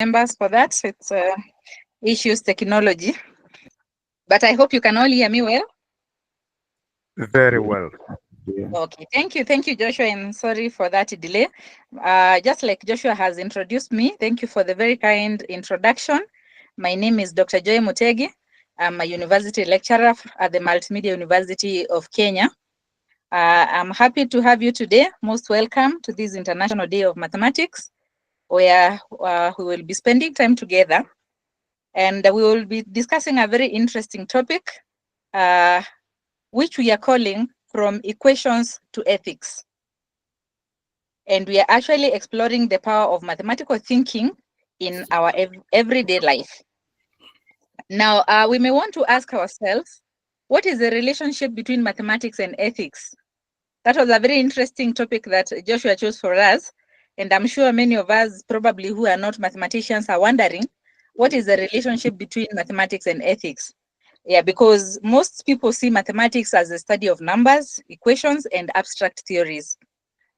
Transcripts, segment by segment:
members for that. It's issues technology. But I hope you can all hear me well. Very well. Okay, thank you. Thank you, Joshua, and sorry for that delay. Just like Joshua has introduced me, thank you for the very kind introduction. My name is Dr. Joy Mutegi. I'm a university lecturer at the Multimedia University of Kenya. I'm happy to have you today. Most welcome to this International Day of Mathematics, where we will be spending time together. And we will be discussing a very interesting topic, which we are calling From Equations to Ethics. And we are actually exploring the power of mathematical thinking in our everyday life. Now, we may want to ask ourselves, what is the relationship between mathematics and ethics? That was a very interesting topic that Joshua chose for us. And I'm sure many of us, probably who are not mathematicians, are wondering, what is the relationship between mathematics and ethics? Yeah, because most people see mathematics as a study of numbers, equations, and abstract theories.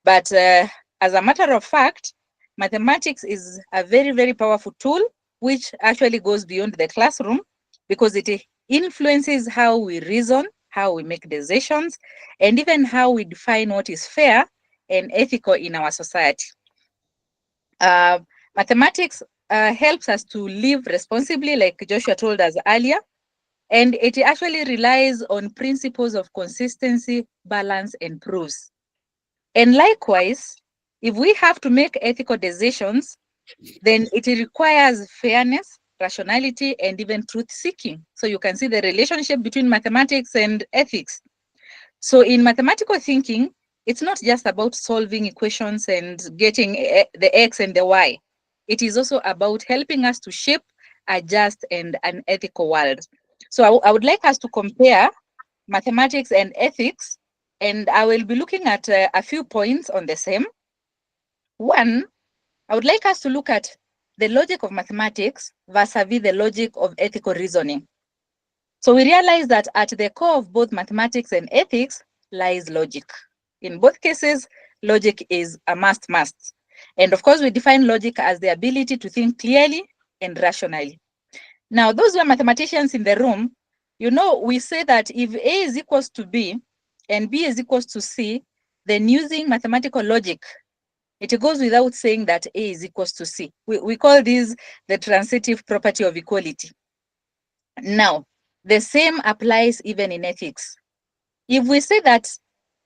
But as a matter of fact, mathematics is a very, very powerful tool, which actually goes beyond the classroom because it influences how we reason, how we make decisions, and even how we define what is fair and ethical in our society. Mathematics helps us to live responsibly, like Joshua told us earlier, and it actually relies on principles of consistency, balance, and proofs. And likewise, if we have to make ethical decisions, then it requires fairness, rationality, and even truth seeking. So you can see the relationship between mathematics and ethics. So in mathematical thinking, it's not just about solving equations and getting the X and the Y. It is also about helping us to shape a just and an ethical world. So I would like us to compare mathematics and ethics, and I will be looking at a few points on the same. One, I would like us to look at the logic of mathematics vis-a-vis the logic of ethical reasoning. So we realize that at the core of both mathematics and ethics lies logic. In both cases, logic is a must. And of course, we define logic as the ability to think clearly and rationally. Now, those who are mathematicians in the room, you know, we say that if A is equals to B and B is equals to C, then using mathematical logic, it goes without saying that A is equals to C. We call this the transitive property of equality. Now, the same applies even in ethics. If we say that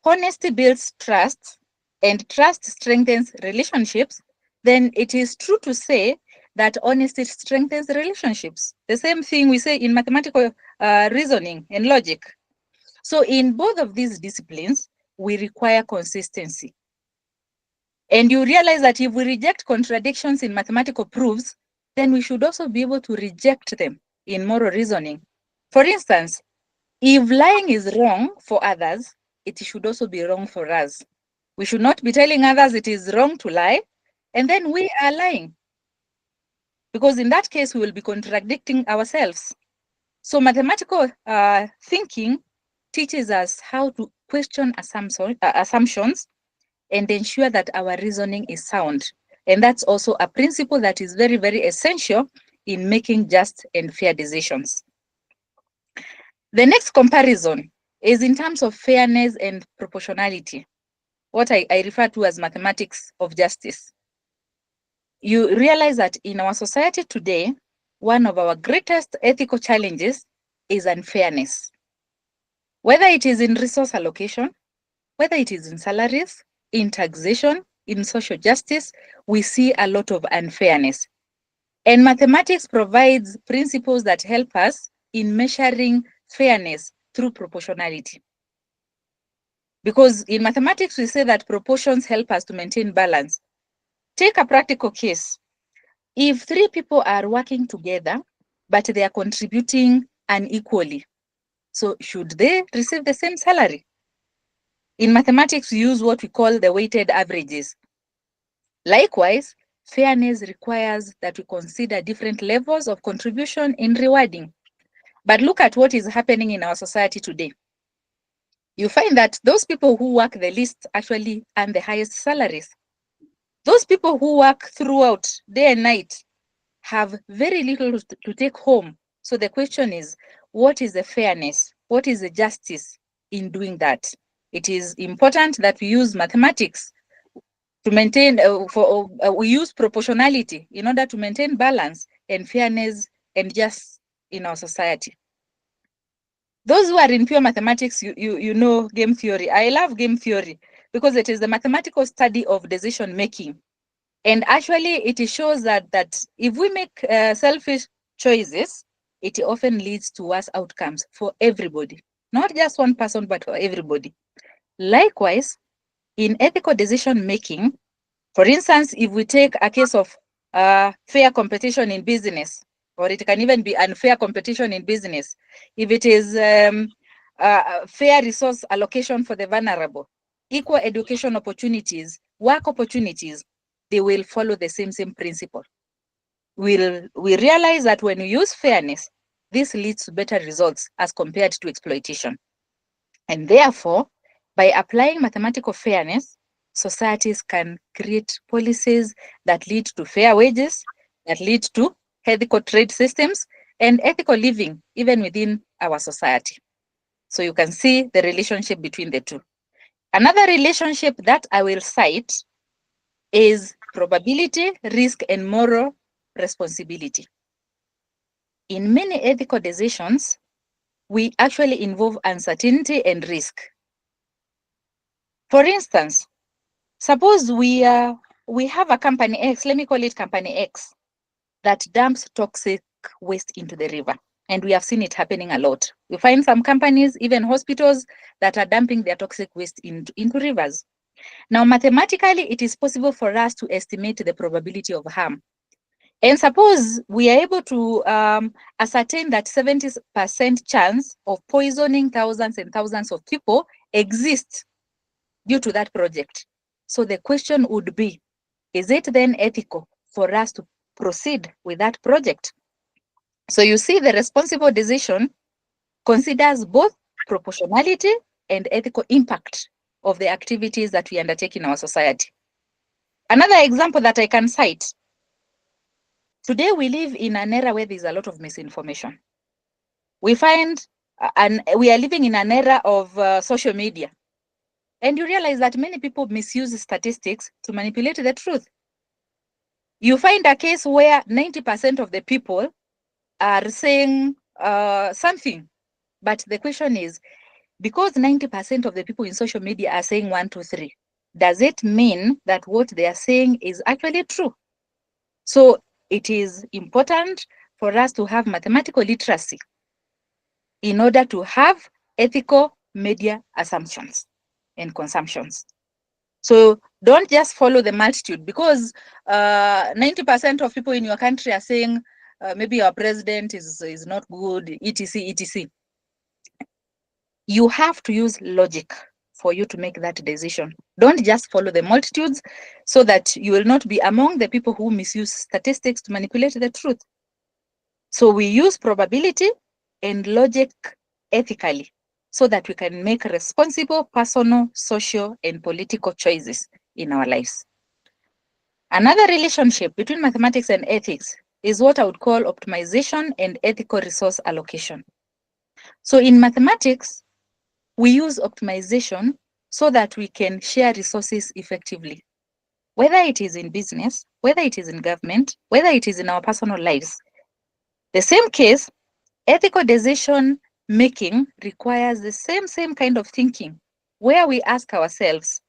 honesty builds trust and trust strengthens relationships, then it is true to say that honesty strengthens relationships. The same thing we say in mathematical reasoning and logic. So in both of these disciplines, we require consistency. And you realize that if we reject contradictions in mathematical proofs, then we should also be able to reject them in moral reasoning. For instance, if lying is wrong for others, it should also be wrong for us. We should not be telling others it is wrong to lie, and then we are lying. Because in that case, we will be contradicting ourselves. So mathematical thinking teaches us how to question assumptions and ensure that our reasoning is sound. And that's also a principle that is very, very essential in making just and fair decisions. The next comparison is in terms of fairness and proportionality, what I refer to as mathematics of justice. You realize that in our society today, one of our greatest ethical challenges is unfairness. Whether it is in resource allocation, whether it is in salaries, in taxation, in social justice, we see a lot of unfairness. And mathematics provides principles that help us in measuring fairness through proportionality. Because in mathematics, we say that proportions help us to maintain balance. Take a practical case. If three people are working together, but they are contributing unequally, so should they receive the same salary? In mathematics, we use what we call the weighted averages. Likewise, fairness requires that we consider different levels of contribution in rewarding. But look at what is happening in our society today. You find that those people who work the least actually earn the highest salaries. Those people who work throughout day and night, have very little to take home. So the question is, what is the fairness? What is the justice in doing that? It is important that we use mathematics to maintain, we use proportionality in order to maintain balance and fairness and justice in our society. Those who are in pure mathematics, you know game theory. I love game theory because it is the mathematical study of decision making. And actually, it shows that if we make selfish choices, it often leads to worse outcomes for everybody, not just one person, but for everybody. Likewise, in ethical decision making, for instance, if we take a case of fair competition in business, or it can even be unfair competition in business, if it is fair resource allocation for the vulnerable, equal education opportunities, work opportunities, they will follow the same principle. We realize that when we use fairness, this leads to better results as compared to exploitation. And therefore, by applying mathematical fairness, societies can create policies that lead to fair wages, that lead to ethical trade systems, and ethical living, even within our society. So you can see the relationship between the two. Another relationship that I will cite is probability, risk, and moral responsibility. In many ethical decisions, we actually involve uncertainty and risk. For instance, suppose we have a company X, let me call it company X, that dumps toxic waste into the river. And we have seen it happening a lot. We find some companies, even hospitals, that are dumping their toxic waste into rivers. Now, mathematically, it is possible for us to estimate the probability of harm. And suppose we are able to ascertain that 70% chance of poisoning thousands and thousands of people exists due to that project. So the question would be, is it then ethical for us to proceed with that project? So you see, the responsible decision considers both proportionality and ethical impact of the activities that we undertake in our society. Another example that I can cite, today we live in an era where there's a lot of misinformation. We find, and we are living in an era of social media. And you realize that many people misuse statistics to manipulate the truth. You find a case where 90% of the people are saying something, but the question is, because 90% of the people in social media are saying 1, 2, 3, does it mean that what they are saying is actually true? So it is important for us to have mathematical literacy in order to have ethical media assumptions and consumptions. So don't just follow the multitude, because 90% of people in your country are saying maybe our president is not good, etc., etc. You have to use logic for you to make that decision. Don't just follow the multitudes, so that you will not be among the people who misuse statistics to manipulate the truth. So we use probability and logic ethically, so that we can make responsible personal, social, and political choices in our lives. Another relationship between mathematics and ethics is what I would call optimization and ethical resource allocation. So in mathematics, we use optimization so that we can share resources effectively, whether it is in business, whether it is in government, whether it is in our personal lives. The same case, ethical decision making requires the same kind of thinking, where we ask ourselves,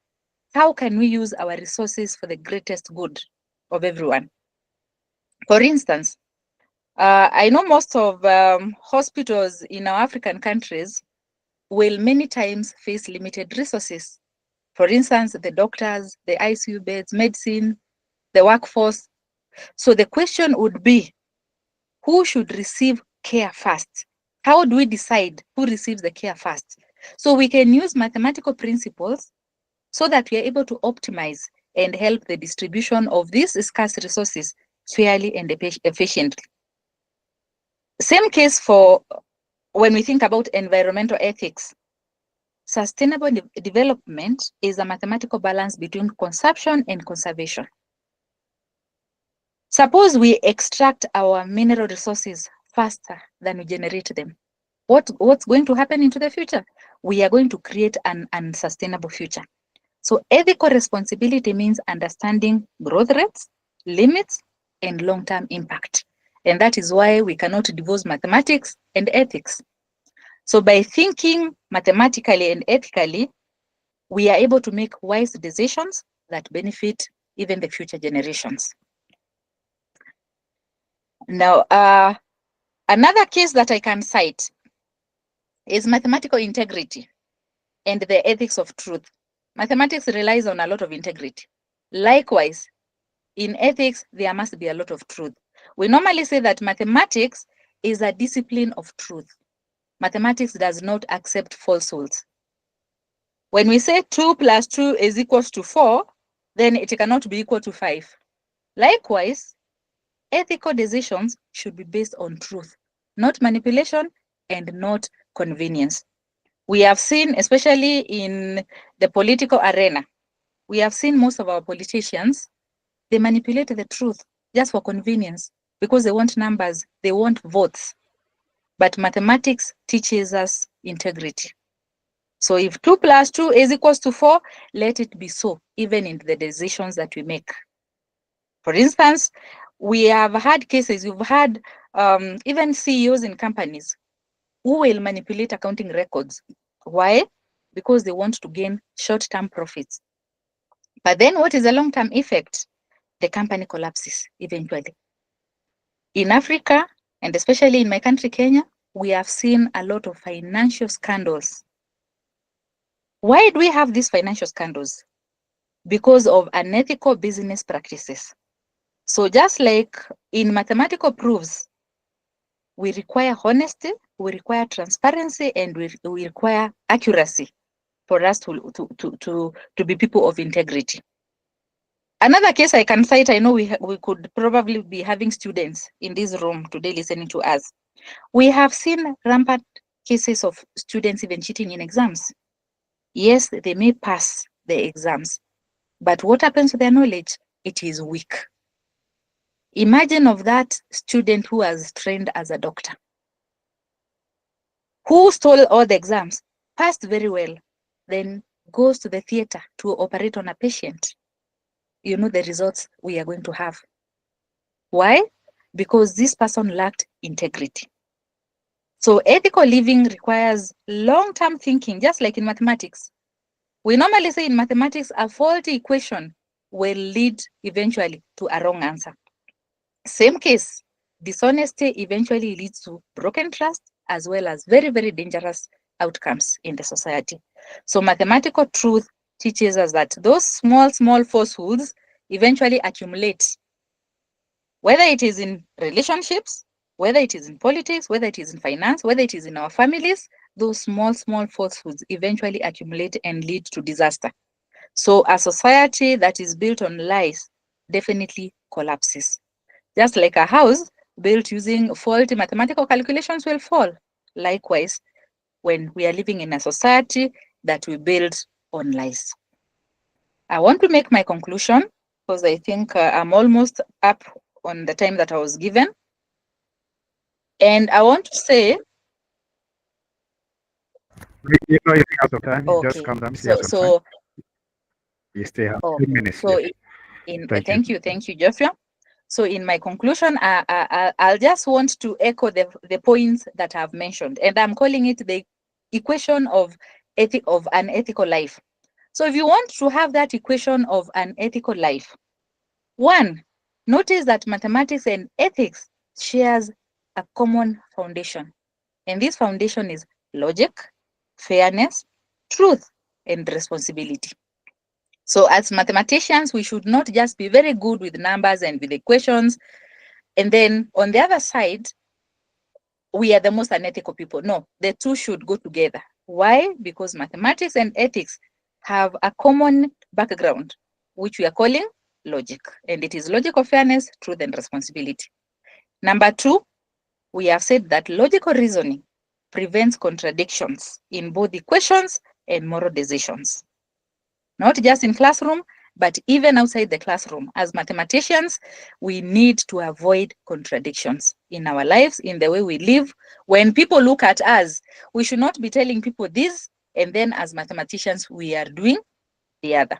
how can we use our resources for the greatest good of everyone? For instance, I know most of hospitals in our African countries will many times face limited resources. For instance, the doctors, the ICU beds, medicine, the workforce. So the question would be, who should receive care first? How do we decide who receives the care first? So we can use mathematical principles so that we are able to optimize and help the distribution of these scarce resources fairly and efficiently. Same case for when we think about environmental ethics. Sustainable development is a mathematical balance between consumption and conservation. Suppose we extract our mineral resources faster than we generate them. What's going to happen into the future? We are going to create an unsustainable future. So ethical responsibility means understanding growth rates, limits, and long-term impact. And that is why we cannot divorce mathematics and ethics. So by thinking mathematically and ethically, we are able to make wise decisions that benefit even the future generations. Now, another case that I can cite is mathematical integrity and the ethics of truth. Mathematics relies on a lot of integrity. Likewise, in ethics, there must be a lot of truth. We normally say that mathematics is a discipline of truth. Mathematics does not accept falsehoods. When we say 2 plus 2 is equals to 4, then it cannot be equal to 5. Likewise, ethical decisions should be based on truth, not manipulation and not convenience. We have seen, especially in the political arena, we have seen most of our politicians, they manipulate the truth just for convenience because they want numbers, they want votes. But mathematics teaches us integrity. So if 2 plus 2 is equals to 4, let it be so, even in the decisions that we make. For instance, we have had cases, we've had even CEOs in companies who will manipulate accounting records. Why? Because they want to gain short-term profits. But then what is the long-term effect? The company collapses eventually. In Africa, and especially in my country, Kenya, we have seen a lot of financial scandals. Why do we have these financial scandals? Because of unethical business practices. So just like in mathematical proofs, we require honesty, we require transparency, and we require accuracy for us to be people of integrity. Another case I can cite, I know we could probably be having students in this room today listening to us. We have seen rampant cases of students even cheating in exams. Yes, they may pass the exams, but what happens to their knowledge? It is weak. Imagine of that student who has trained as a doctor, who stole all the exams, passed very well, then goes to the theater to operate on a patient. You know the results we are going to have. Why? Because this person lacked integrity. So ethical living requires long-term thinking, just like in mathematics. We normally say in mathematics, a faulty equation will lead eventually to a wrong answer. Same case, dishonesty eventually leads to broken trust as well as very, very dangerous outcomes in the society. So mathematical truth teaches us that those small, small falsehoods eventually accumulate, whether it is in relationships, whether it is in politics, whether it is in finance, whether it is in our families, those small, small falsehoods eventually accumulate and lead to disaster. So a society that is built on lies definitely collapses. Just like a house built using faulty mathematical calculations will fall. Likewise, when we are living in a society that we build on lies. I want to make my conclusion because I think I'm almost up on the time that I was given. And I want to say, You know, if you have some time, you just okay, come down. If you have some time, you still have 10 minutes. so Yes. thank you, Geoffrey. So in my conclusion, I'll just want to echo the points that I've mentioned, and I'm calling it the equation of an ethical life. So if you want to have that equation of an ethical life, one, notice that mathematics and ethics shares a common foundation, and this foundation is logic, fairness, truth, and responsibility. So as mathematicians, we should not just be very good with numbers and with equations, and then on the other side, we are the most unethical people. No, the two should go together. Why? Because mathematics and ethics have a common background, which we are calling logic. And it is logic of fairness, truth, and responsibility. Number two, we have said that logical reasoning prevents contradictions in both equations and moral decisions. Not just in classroom, But even outside the classroom, as mathematicians, we need to avoid contradictions in our lives, in the way we live. When people look at us, we should not be telling people this, and then as mathematicians, we are doing the other.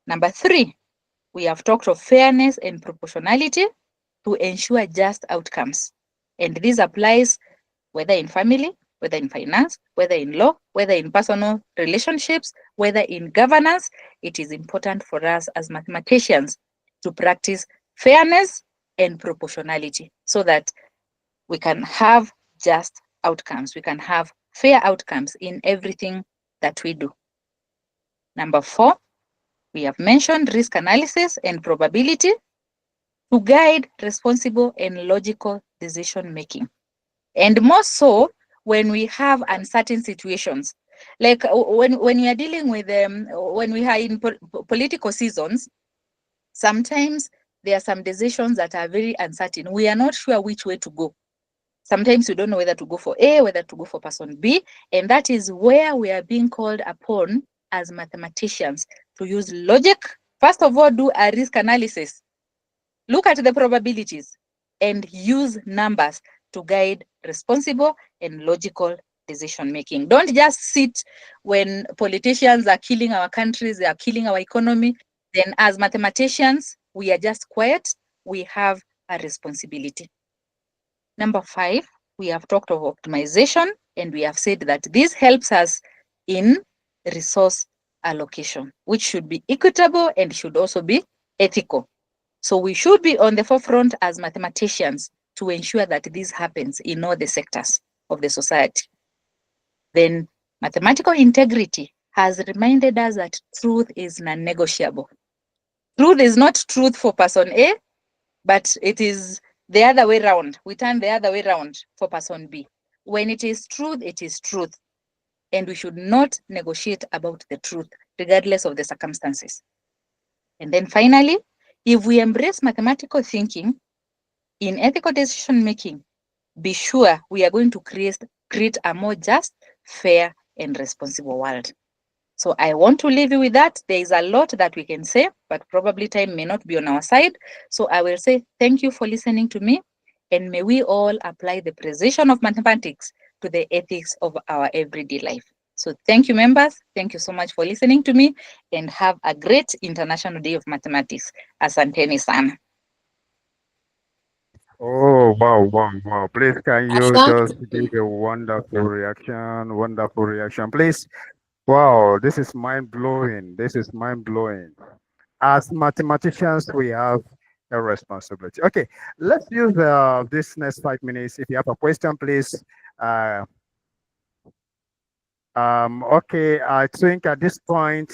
Number 3, we have talked of fairness and proportionality to ensure just outcomes. And this applies whether in family, whether in finance, whether in law, whether in personal relationships, whether in governance. It is important for us as mathematicians to practice fairness and proportionality so that we can have just outcomes. We can have fair outcomes in everything that we do. Number 4, we have mentioned risk analysis and probability to guide responsible and logical decision making. And more so when we have uncertain situations. Like when we are dealing with when we are in political seasons, sometimes there are some decisions that are very uncertain. We are not sure which way to go. Sometimes we don't know whether to go for A, whether to go for person B. And that is where we are being called upon as mathematicians to use logic. First of all, do a risk analysis. Look at the probabilities and use numbers to guide responsible and logical decision making. Don't just sit when politicians are killing our countries, they are killing our economy. Then as mathematicians, we are just quiet. We have a responsibility. Number 5, we have talked of optimization, and we have said that this helps us in resource allocation, which should be equitable and should also be ethical. So we should be on the forefront as mathematicians to ensure that this happens in all the sectors of the society. Then mathematical integrity has reminded us that truth is non-negotiable. Truth is not truth for person A, but it is the other way around. We turn the other way around for person B. When it is truth, it is truth. And we should not negotiate about the truth, regardless of the circumstances. And then finally, if we embrace mathematical thinking in ethical decision making, be sure we are going to create a more just, fair, and responsible world. So I want to leave you with that. There is a lot that we can say, but probably time may not be on our side. So I will say thank you for listening to me, and may we all apply the precision of mathematics to the ethics of our everyday life. So thank you, members. Thank you so much for listening to me, and have a great International Day of Mathematics. Asanteni sana. Oh, wow, wow, wow. Please, can you Asante. just give a wonderful reaction? Wonderful reaction, please. Wow, this is mind blowing. This is mind blowing. As mathematicians, we have a responsibility. Okay, let's use this next 5 minutes. If you have a question, please. Okay, I think at this point,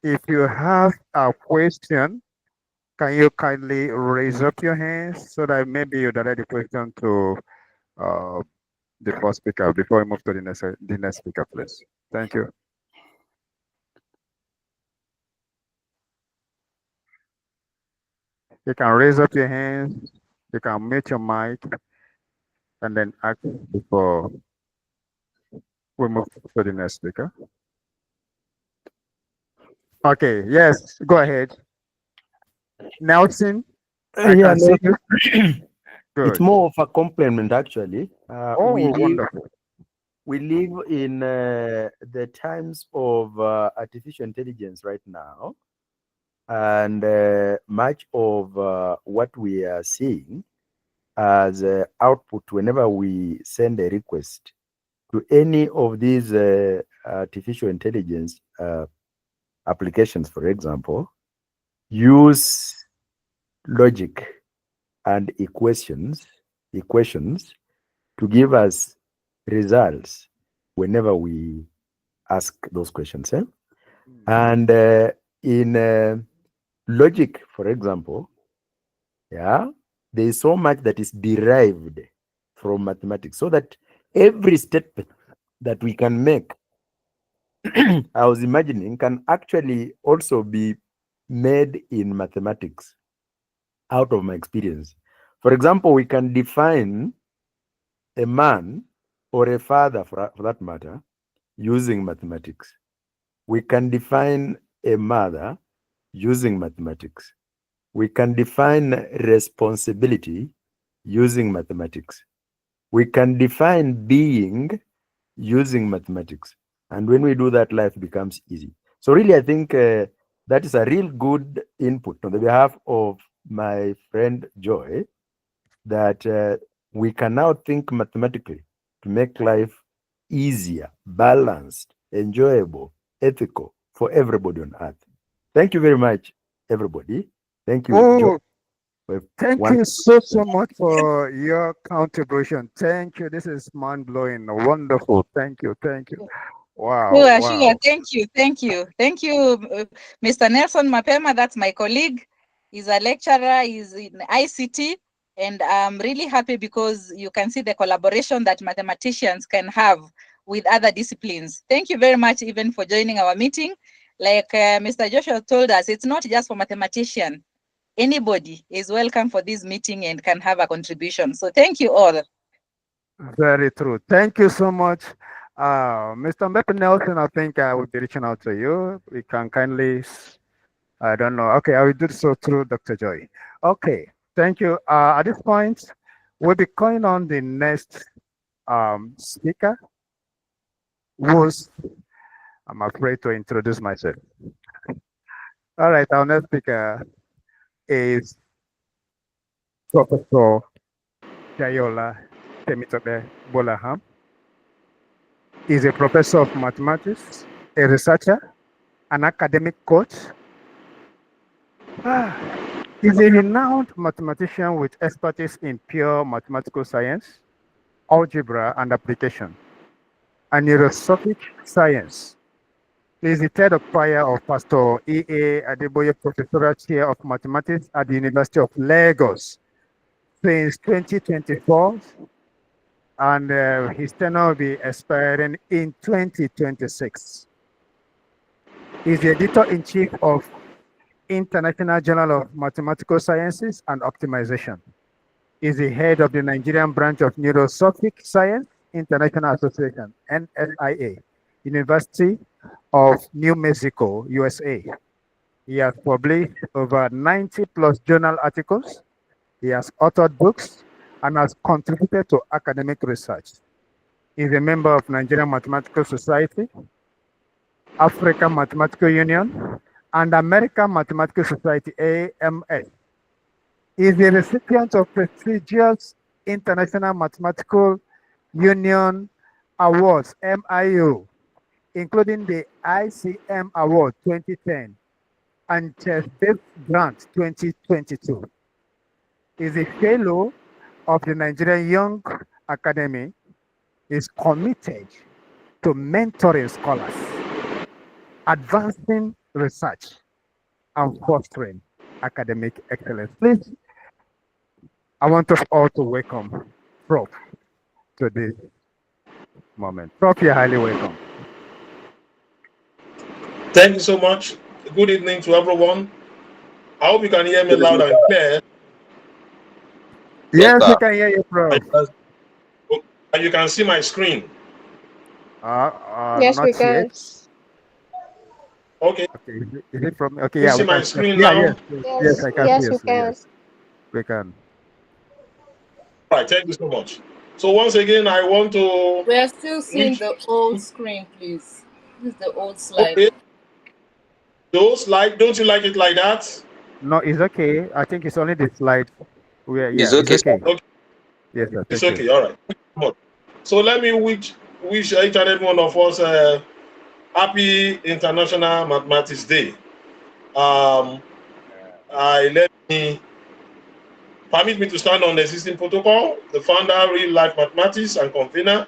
if you have a question, can you kindly raise up your hands so that maybe you direct the question to the first speaker before we move to the next speaker, please. Thank you. You can raise up your hands, you can mute your mic, and then ask before we move to the next speaker. Okay, yes, go ahead. Nelson, I Yeah, can see no, you. Good. it's more of a compliment, actually. Oh, wonderful. We live in the times of artificial intelligence right now, and much of what we are seeing as output whenever we send a request to any of these artificial intelligence applications, for example, use logic and equations to give us results whenever we ask those questions. And in logic, for example, yeah, there is so much that is derived from mathematics, so that every statement that we can make, I was imagining, can actually also be made in mathematics out of my experience. For example, we can define a man or a father, for that matter, using mathematics. We can define a mother using mathematics. We can define responsibility using mathematics. We can define being using mathematics. And when we do that, life becomes easy. So really, I think that is a real good input on the behalf of my friend Joy, that we can now think mathematically to make life easier, balanced, enjoyable, ethical for everybody on earth. Thank you very much, everybody. Thank you, Joy. Thank you so much for your contribution. Thank you. This is mind-blowing. Wonderful. Thank you. Wow. Sure. Thank you, Mr. Nelson Mapema. That's my colleague. He's a lecturer. He's in ICT, and I'm really happy because you can see the collaboration that mathematicians can have with other disciplines. Thank you very much, even for joining our meeting. Like Mr. Joshua told us, it's not just for mathematicians. Anybody is welcome for this meeting and can have a contribution. So thank you all. Very true. Thank you so much. Mr. Mbeppe Nelson, I think I will be reaching out to you. We can kindly, I don't know. Okay, I will do so through Dr. Joy. Okay, thank you. At this point, we'll be calling on the next speaker, who's, I'm afraid to introduce myself. All right, our next speaker is Professor Jayola Temitope Bolaham. He's a professor of mathematics, a researcher, an academic coach. He's a renowned mathematician with expertise in pure mathematical science, algebra and application, and neurosophic science. He is the third occupier of Pastor E.A. Adeboye Professorial Chair of Mathematics at the University of Lagos since 2024, and his tenure will be expiring in 2026. He's the editor-in-chief of International Journal of Mathematical Sciences and Optimization. He's the head of the Nigerian branch of Neurosophic Science International Association, NSIA, University of New Mexico, USA. He has published over 90 plus journal articles. He has authored books and has contributed to academic research. He's a member of Nigerian Mathematical Society, African Mathematical Union, and American Mathematical Society, AMS. He is the recipient of prestigious International Mathematical Union Awards, MIU, including the ICM Award 2010 and Chess Grant 2022. He is a fellow of the Nigerian Young Academy. He is committed to mentoring scholars, advancing research, and fostering academic excellence. Please, I want us all to welcome Prof to this moment. Prof, you're highly welcome. Thank you so much. Good evening to everyone. I hope you can hear me loud and clear. Yes, we can hear you, Prof. And you can see my screen. Yes, not we can. yet. Okay. Okay, is it from? Okay, You yeah, see we my can screen yeah, now? Yes, I can Yes, see we it. can. Yes, we can. All right, thank you so much. So once again, I want to. We are still seeing the old screen, please. This is the old slide. Okay. Those like, don't you like it like that? No, it's okay. I think it's only the slide. It's okay. Okay. Yes, sir. It's Thank okay. you. All right. So let me wish each and every one of us a happy International Mathematics Day. Permit me to stand on the existing protocol. The founder, Real Life Mathematics and convener,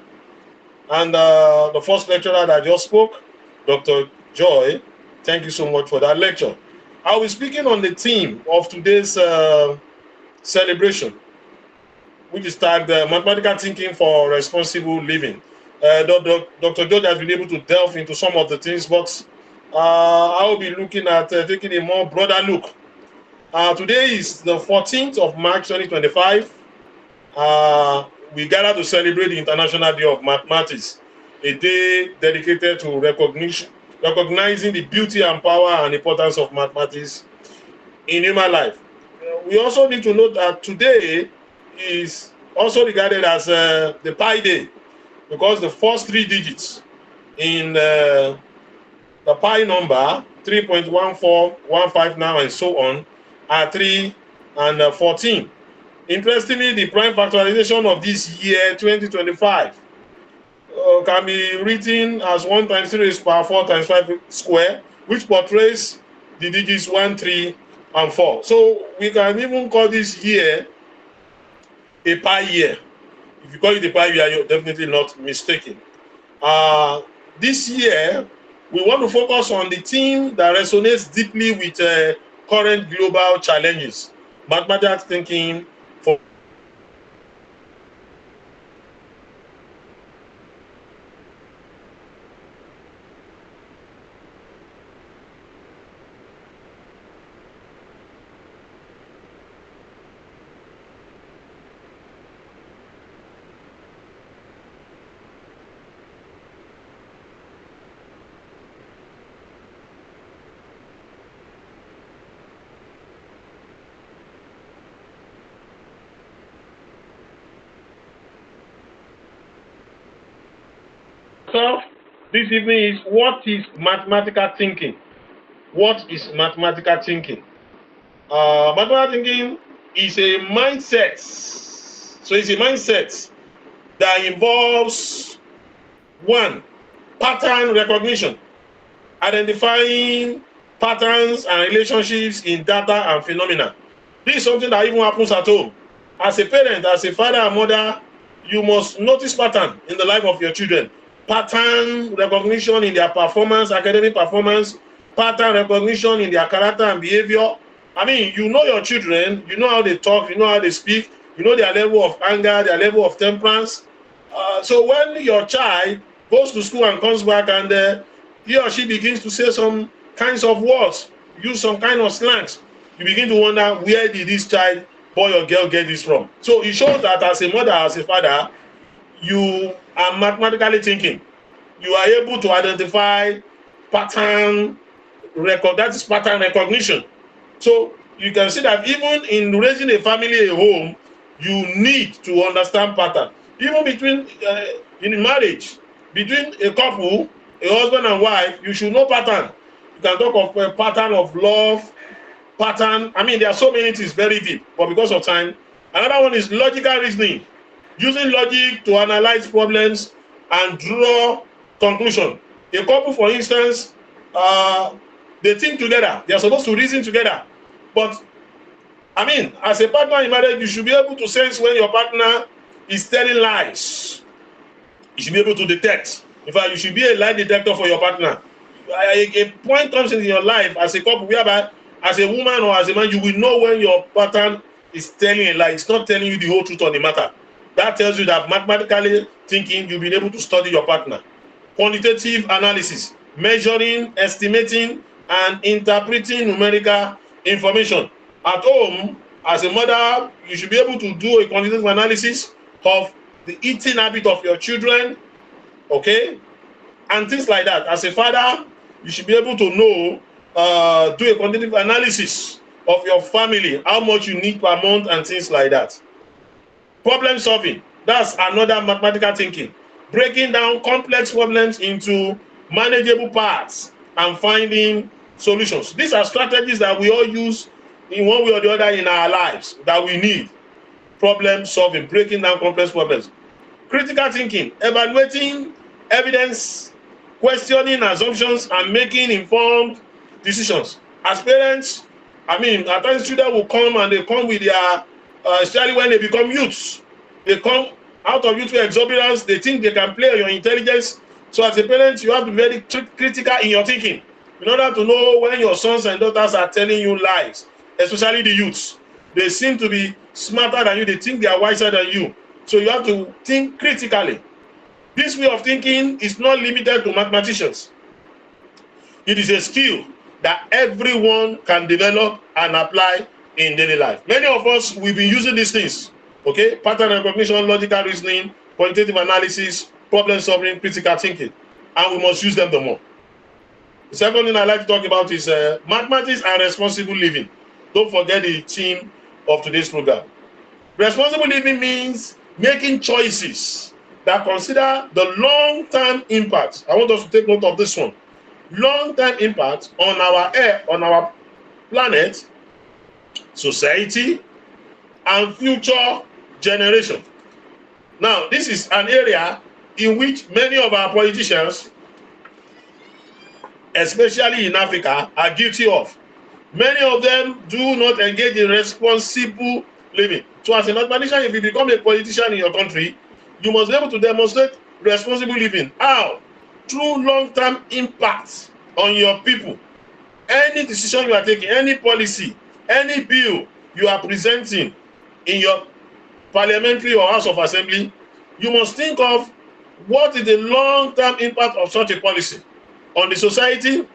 and the first lecturer that just spoke, Dr. Joy. Thank you so much for that lecture. I'll be speaking on the theme of today's celebration, which is tagged Mathematical Thinking for Responsible Living. Dr. George has been able to delve into some of the things, but I will be looking at taking a more broader look. Today is the 14th of March 2025. We gather to celebrate the International Day of Mathematics, a day dedicated to recognition recognizing the beauty and power and importance of mathematics in human life. We also need to note that today is also regarded as the Pi Day, because the first 3 digits in the Pi number, 3.1415 now and so on, are 3 and 14. Interestingly, the prime factorization of this year, 2025, can be written as 1 times 3 raised to power 4 times 5 square, which portrays the digits 1, 3, and 4. So we can even call this year a Pi year. If you call it a Pi year, you're definitely not mistaken. This year, we want to focus on the theme that resonates deeply with current global challenges, mathematics thinking for this evening is what is mathematical thinking? What is mathematical thinking? Mathematical thinking is a mindset. So it's a mindset that involves 1, pattern recognition, identifying patterns and relationships in data and phenomena. This is something that even happens at home. As a parent, as a father and mother, you must notice pattern in the life of your children. Pattern recognition in their performance, academic performance, pattern recognition in their character and behavior. I mean, you know your children, you know how they talk, you know how they speak, you know their level of anger, their level of temperance. So when your child goes to school and comes back and he or she begins to say some kinds of words, use some kind of slangs, you begin to wonder, where did this child, boy or girl, get this from? So it shows that as a mother, as a father, you are mathematically thinking. You are able to identify pattern record, that is pattern recognition. So you can see that even in raising a family, a home, you need to understand pattern. Even between in marriage, between a couple, a husband and wife, you should know pattern. You can talk of a pattern of love, pattern. I mean, there are so many things very deep, but because of time. Another one is logical reasoning, using logic to analyze problems and draw conclusion. A couple, for instance, they think together. They are supposed to reason together. But, I mean, as a partner in marriage, you should be able to sense when your partner is telling lies. You should be able to detect. In fact, you should be a lie detector for your partner. A point comes in your life as a couple whereby, as a woman or as a man, you will know when your partner is telling a lie. It's not telling you the whole truth on the matter. That tells you that mathematically thinking, you've been able to study your partner. Quantitative analysis, measuring, estimating, and interpreting numerical information. At home, as a mother, you should be able to do a quantitative analysis of the eating habit of your children, okay, and things like that. As a father, you should be able to know, do a quantitative analysis of your family, how much you need per month and things like that. Problem solving, that's another mathematical thinking. Breaking down complex problems into manageable parts and finding solutions. These are strategies that we all use in one way or the other in our lives that we need. Problem solving, breaking down complex problems. Critical thinking, evaluating evidence, questioning assumptions, and making informed decisions. As parents, I mean, at times children will come and they come with their, especially when they become youths, they come out of youthful exuberance, they think they can play on your intelligence. So as a parent, you have to be very critical in your thinking in order to know when your sons and daughters are telling you lies, especially the youths. They seem to be smarter than you, they think they are wiser than you. So you have to think critically. This way of thinking is not limited to mathematicians. It is a skill that everyone can develop and apply in daily life. Many of us, we've been using these things, okay? Pattern recognition, logical reasoning, quantitative analysis, problem solving, critical thinking, and we must use them the more. The second thing I like to talk about is mathematics and responsible living. Don't forget the theme of today's program. Responsible living means making choices that consider the long-term impact. I want us to take note of this one. Long-term impact on our air, on our planet, society, and future generation. Now, this is an area in which many of our politicians, especially in Africa, are guilty of. Many of them do not engage in responsible living. So as a mathematician, if you become a politician in your country, you must be able to demonstrate responsible living. How? Through long-term impact on your people. Any decision you are taking, any policy, any bill you are presenting in your parliamentary or House of Assembly, you must think of what is the long-term impact of such a policy on the society,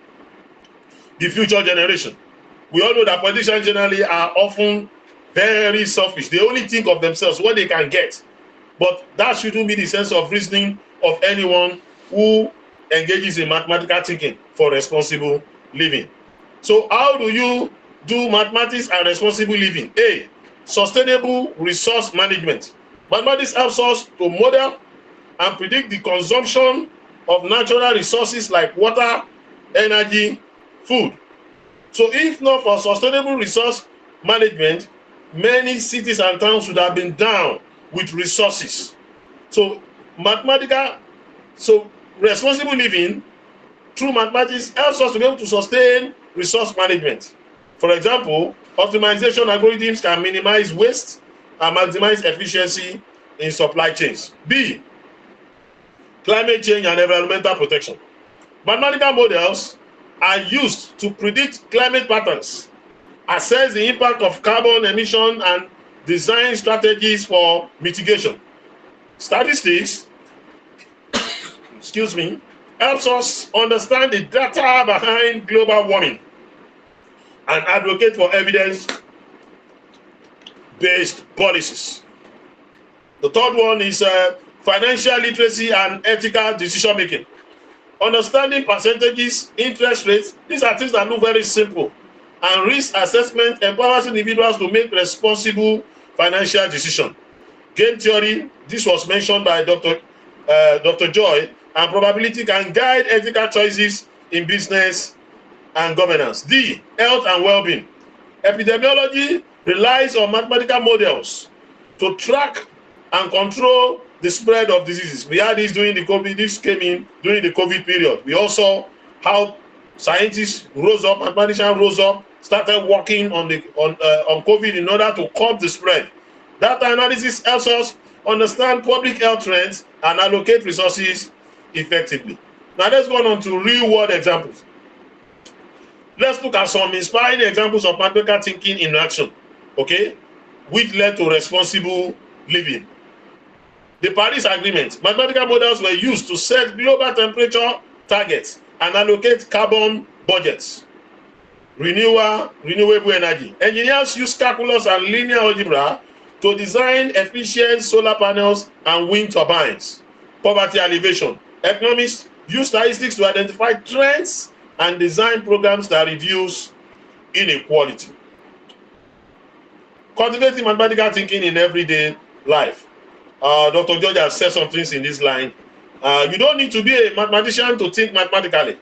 the future generation. We all know that politicians generally are often very selfish. They only think of themselves, what they can get. But that shouldn't be the sense of reasoning of anyone who engages in mathematical thinking for responsible living. So how do you do mathematics and responsible living? A, sustainable resource management. Mathematics helps us to model and predict the consumption of natural resources like water, energy, food. So if not for sustainable resource management, many cities and towns would have been down with resources. So responsible living through mathematics helps us to be able to sustain resource management. For example, optimization algorithms can minimize waste and maximize efficiency in supply chains. B, climate change and environmental protection. Mathematical models are used to predict climate patterns, assess the impact of carbon emission, and design strategies for mitigation. Statistics, helps us understand the data behind global warming and advocate for evidence-based policies. The third one is financial literacy and ethical decision-making. Understanding percentages, interest rates, these are things that look very simple. And risk assessment empowers individuals to make responsible financial decisions. Game theory, this was mentioned by Dr. Joy, and probability can guide ethical choices in business and governance. D, health and well-being. Epidemiology relies on mathematical models to track and control the spread of diseases. We had this during the COVID, this came in during the COVID period. We also how scientists rose up, mathematicians rose up, started working on COVID in order to curb the spread. Data analysis helps us understand public health trends and allocate resources effectively. Now let's go on to real world examples. Let's look at some inspiring examples of mathematical thinking in action, okay, which led to responsible living. The Paris Agreement. Mathematical models were used to set global temperature targets and allocate carbon budgets. Renewable energy. Engineers use calculus and linear algebra to design efficient solar panels and wind turbines. Poverty alleviation. Economists use statistics to identify trends and design programs that reduce inequality. Cultivating mathematical thinking in everyday life. Dr. George has said some things in this line. You don't need to be a mathematician to think mathematically.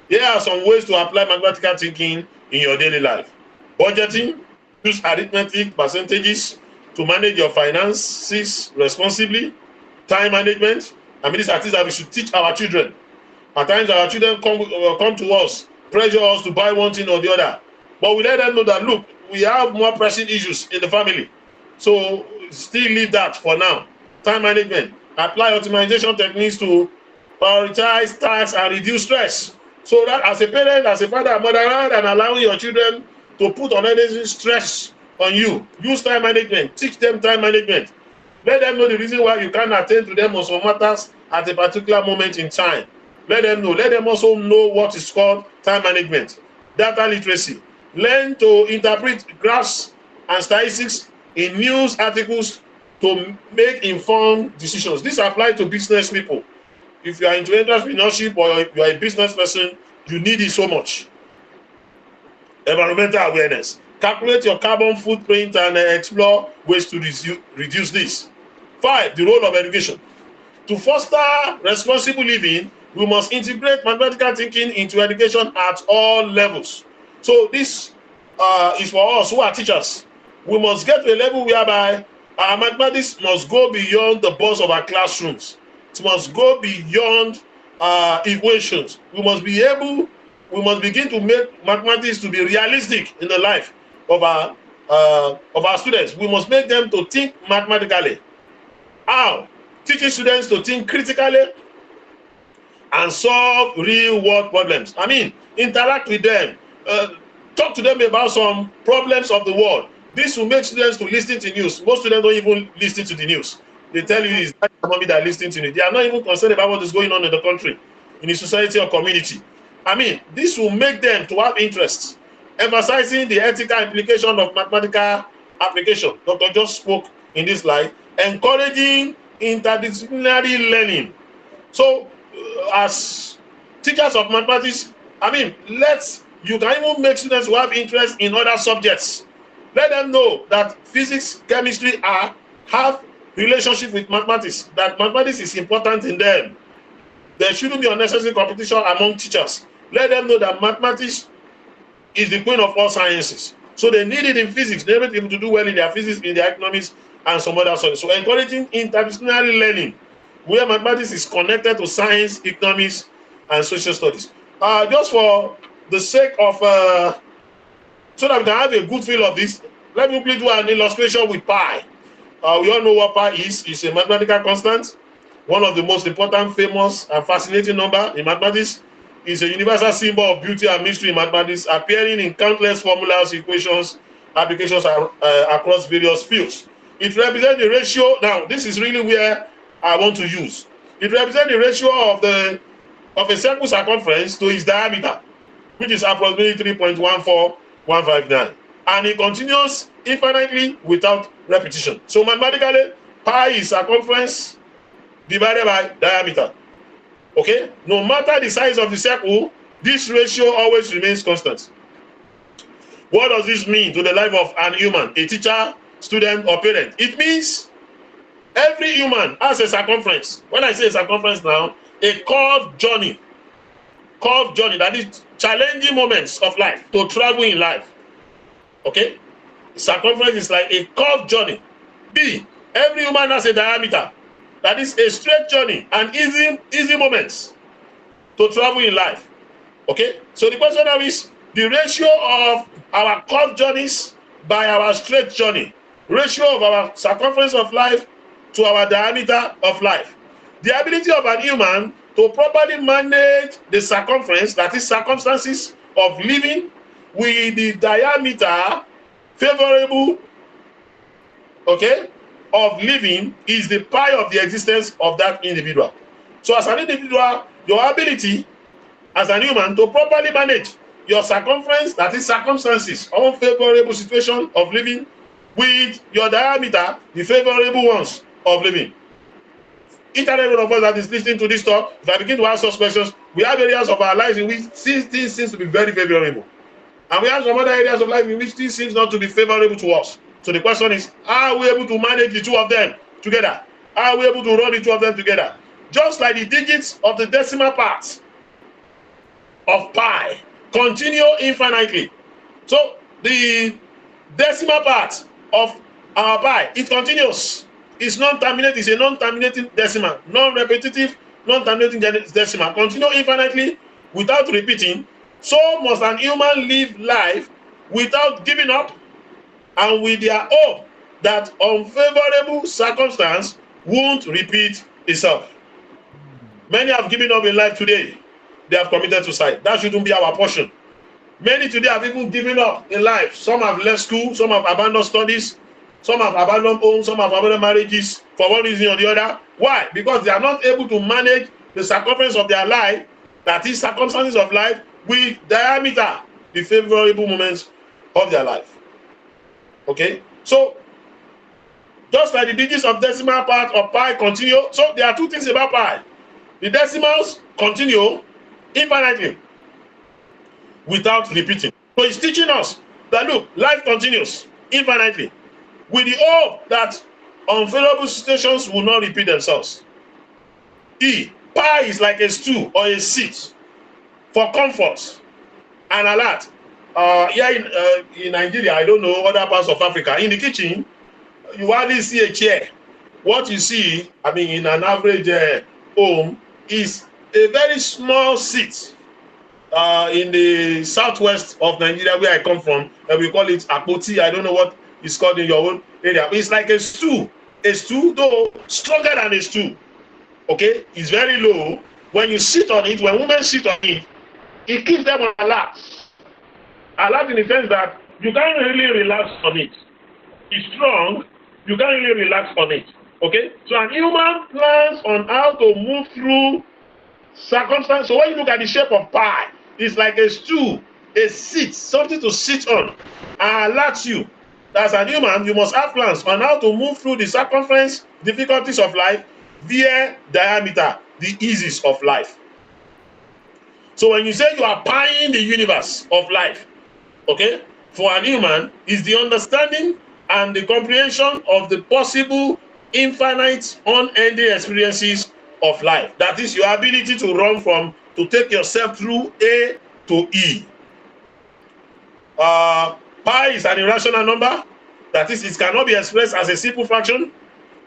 Here are some ways to apply mathematical thinking in your daily life. Budgeting, use arithmetic percentages to manage your finances responsibly. Time management, these are things that we should teach our children. At times our children come to us, pressure us to buy one thing or the other. But we let them know that, look, we have more pressing issues in the family. So still leave that for now. Time management, apply optimization techniques to prioritize tasks and reduce stress. So that as a parent, as a father and mother, rather than allowing your children to put unnecessary stress on you, use time management, teach them time management. Let them know the reason why you can't attend to them on some matters at a particular moment in time. Let them know. Let them also know what is called time management. Data literacy. Learn to interpret graphs and statistics in news articles to make informed decisions. This applies to business people. If you are into entrepreneurship or you are a business person, You need it so much. Environmental awareness. Calculate your carbon footprint and explore ways to reduce this. 5, the role of education. To foster responsible living, we must integrate mathematical thinking into education at all levels. So this is for us who are teachers. We must get to a level whereby our mathematics must go beyond the bounds of our classrooms. It must go beyond equations. We must begin to make mathematics to be realistic in the life of our students. We must make them to think mathematically. How? Teaching students to think critically and solve real world problems. I mean, interact with them. Talk to them about some problems of the world. This will make students to listen to news. Most students don't even listen to the news. They tell you it's that mommy that are listening to it. They are not even concerned about what is going on in the country, in the society or community. I mean, this will make them to have interest, emphasizing the ethical implication of mathematical application. Dr. just spoke in this slide, encouraging interdisciplinary learning. So, as teachers of mathematics, I mean, you can even make students who have interest in other subjects. Let them know that physics, chemistry have relationship with mathematics, that mathematics is important in them. There shouldn't be unnecessary competition among teachers. Let them know that mathematics is the queen of all sciences. So they need it in physics. They need able to do well in their physics, in their economics, and some other subjects. So encouraging interdisciplinary learning, where mathematics is connected to science, economics, and social studies. Just for the sake of, so that we can have a good feel of this, let me please do an illustration with pi. We all know what pi is. It's a mathematical constant, one of the most important, famous, and fascinating number in mathematics. It's a universal symbol of beauty and mystery in mathematics, appearing in countless formulas, equations, applications across various fields. It represents the ratio. Now, this is really where I want to use. It represents the ratio of a circle circumference to its diameter, which is approximately 3.14159. And it continues infinitely without repetition. So mathematically, pi is circumference divided by diameter. Okay? No matter the size of the circle, this ratio always remains constant. What does this mean to the life of an human, a teacher, student, or parent? It means every human has a circumference. When I say circumference now, a curved journey, that is challenging moments of life to travel in life. Okay? Circumference is like a curved journey. B, every human has a diameter. That is a straight journey and easy moments to travel in life. Okay? So the question now is the ratio of our curved journeys by our straight journey. Ratio of our circumference of life to our diameter of life. The ability of an human to properly manage the circumference, that is circumstances of living, with the diameter favorable, okay, of living is the pi of the existence of that individual. So as an individual, your ability as an human to properly manage your circumference, that is circumstances, unfavorable situation of living, with your diameter, the favorable ones of living. Each and every one of us that is listening to this talk, if I begin to ask us questions, we have areas of our lives in which things seems to be very favorable. And we have some other areas of life in which things seems not to be favorable to us. So the question is, are we able to manage the two of them together? Are we able to run the two of them together? Just like the digits of the decimal parts of pi continue infinitely. So the decimal part of our pi, it continues. It's non-terminating. It's a non-terminating decimal, non-repetitive, non-terminating decimal. Continue infinitely without repeating. So must an human live life without giving up and with their hope that unfavorable circumstance won't repeat itself. Many have given up in life today. They have committed suicide. That shouldn't be our portion. Many today have even given up in life. Some have left school, some have abandoned studies, some have abandoned homes, some have abandoned marriages for one reason or the other. Why? Because they are not able to manage the circumference of their life, that is circumstances of life, with diameter, the favorable moments of their life. Okay? So, just like the digits of decimal part of pi continue, so there are two things about pi. The decimals continue infinitely. without repeating. So he's teaching us that look, life continues infinitely with the hope that unfavorable situations will not repeat themselves. E, pi is like a stool or a seat for comfort and alert. Here in Nigeria, I don't know other parts of Africa, in the kitchen, you hardly see a chair. What you see, I mean, in an average home, is a very small seat. In the southwest of Nigeria, where I come from, we call it apoti. I don't know what it's called in your own area. It's like a stool though stronger than a stool. Okay, it's very low. When you sit on it, when women sit on it, it keeps them alert. Alert in the sense that you can't really relax on it. It's strong, you can't really relax on it. Okay, so an human plans on how to move through circumstances. So when you look at the shape of pi, it's like a stool, a seat, something to sit on, and alert you. As an human, you must have plans on how to move through the circumference difficulties of life via diameter, the eases of life. So when you say you are pieing the universe of life, okay, for an human, is the understanding and the comprehension of the possible infinite, unending experiences of life. That is your ability to run from, to take yourself through A to E. Pi is an irrational number. That is, it cannot be expressed as a simple fraction,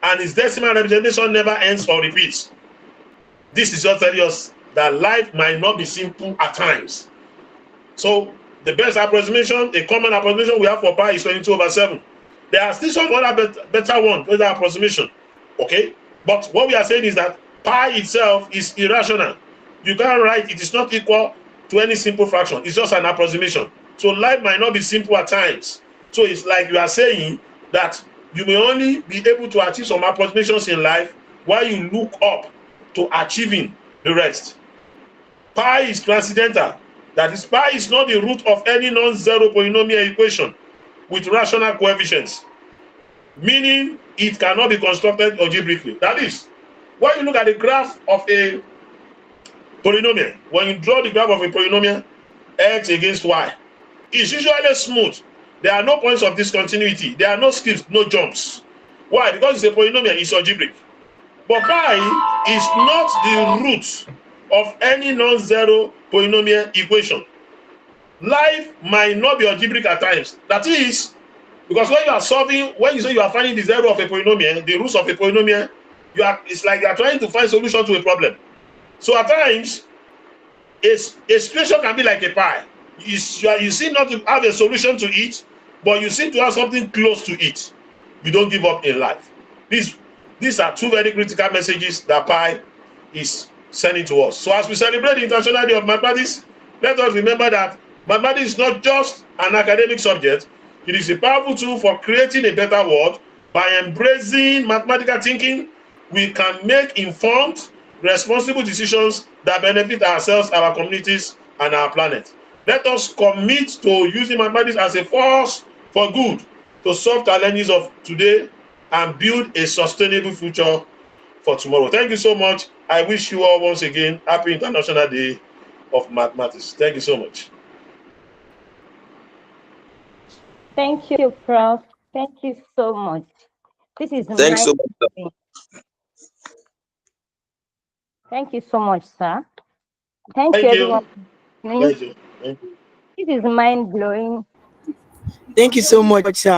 and its decimal representation never ends or repeats. This is just telling us that life might not be simple at times. So the best approximation, a common approximation we have for pi is 22/7. There are still some other better one, better approximation. Okay? But what we are saying is that pi itself is irrational. You can't write it is not equal to any simple fraction. It's just an approximation. So life might not be simple at times. So it's like you are saying that you may only be able to achieve some approximations in life while you look up to achieving the rest. Pi is transcendental. That is, pi is not the root of any non-zero polynomial equation with rational coefficients, meaning it cannot be constructed algebraically. That is, when you look at the graph of a polynomial, when you draw the graph of a polynomial, x against y, it's usually smooth. There are no points of discontinuity. There are no skips, no jumps. Why? Because it's a polynomial, it's algebraic. But pi is not the root of any non-zero polynomial equation. Life might not be algebraic at times. That is, because when you are solving, when you say you are finding the zero of a polynomial, the roots of a polynomial, it's like you are trying to find solution to a problem. So at times, a situation can be like a pi. You seem not to have a solution to it, but you seem to have something close to it. You don't give up in life. These are two very critical messages that pi is sending to us. So as we celebrate the International Day of Mathematics, let us remember that mathematics is not just an academic subject. It is a powerful tool for creating a better world. By embracing mathematical thinking, we can make informed, responsible decisions that benefit ourselves, our communities, and our planet. Let us commit to using mathematics as a force for good to solve challenges of today and build a sustainable future for tomorrow. Thank you so much. I wish you all once again happy International Day of Mathematics. Thank you so much. Thank you, Prof. Thank you so much. This is Thanks so much. Thank you so much, sir. Thank you, you. everyone. Thank you. Thank you. This is mind-blowing. Thank you so much, sir.